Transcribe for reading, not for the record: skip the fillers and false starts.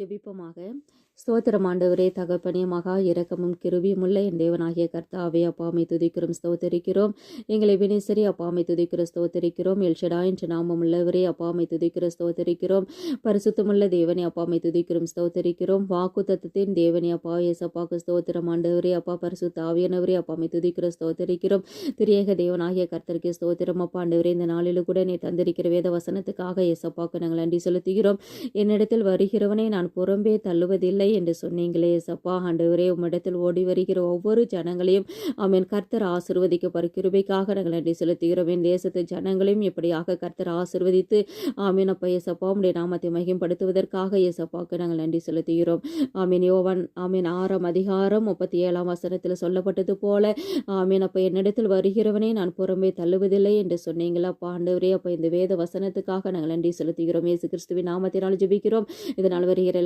ஜெபிப்போமாக. ஸ்தோத்திரம் ஆண்டவரே, தகப்பனே, மகா இரக்கமும் கிருபியுமுள்ள என் தேவனாகிய கர்த்தாவே, அப்பாமை துதிக்கிறோம், ஸ்தோத்தரிக்கிறோம். எங்களை வினைசரி அப்பாமை துதிக்கிற ஸ்தோத்தரிக்கிறோம். எல்ஷடா என்ற நாமம் உள்ளவரே, அப்பாமை துதிக்கிற ஸ்தோத்தரிக்கிறோம். பரிசுத்தமுள்ள தேவனே, அப்பாமை துதிக்கிறோம், ஸ்தோத்தரிக்கிறோம். வாக்கு தத்தத்தின் தேவனே, அப்பா ஏசப்பாக்கு ஸ்தோத்திரம் ஆண்டவரே, அப்பா பரிசுத்த ஆவியானவரே, அப்பாமை துதிக்கிற ஸ்தோத்தரிக்கிறோம். திரியேக தேவனாகிய கர்த்தருக்கு ஸ்தோத்திரம் அப்பா ஆண்டவரே. இந்த நாளில் கூட நீ தந்திருக்கிற வேத வசனத்துக்காக ஏசப்பாக்கு நாங்கள் நன்றி செலுத்துகிறோம். என்னிடத்தில் வருகிறவனை நான் புறம்பே தள்ளுவதில்லை என்று சொன்னீங்களே ஏசப்பா. ஆண்டவரே, உம்மிடத்தில் ஓடி வருகிற ஒவ்வொரு ஜனங்களையும் ஆமென் கர்த்தர் ஆசீர்வதிக்க கிருபைக்காக நாங்கள் நன்றி செலுத்துகிறோம். என் தேசத்து ஜனங்களையும் இப்படியாக கர்த்தர் ஆசீர்வதித்து ஆமீன் அப்பா ஏசப்பா உம்முடைய நாமத்தை மகிம்படுத்துவதற்காக ஏசப்பாவுக்கு நாங்கள் நன்றி செலுத்துகிறோம். ஆமீன். யோவான் ஆமீன் 6ஆம் அதிகாரம் 37ஆம் வசனத்தில் சொல்லப்பட்டது போல ஆமீன் அப்பா என்னிடத்தில் வருகிறவனை நான் புறம்பே தள்ளுவதில்லை என்று சொன்னீங்களா அப்பா. ஆண்டவரே, அப்பா இந்த வேத வசனத்துக்காக நாங்கள் நன்றி செலுத்துகிறோம். இயேசு கிறிஸ்துவின் நாமத்தினால் ஜெபிக்கிறோம். இதனால் வருகிற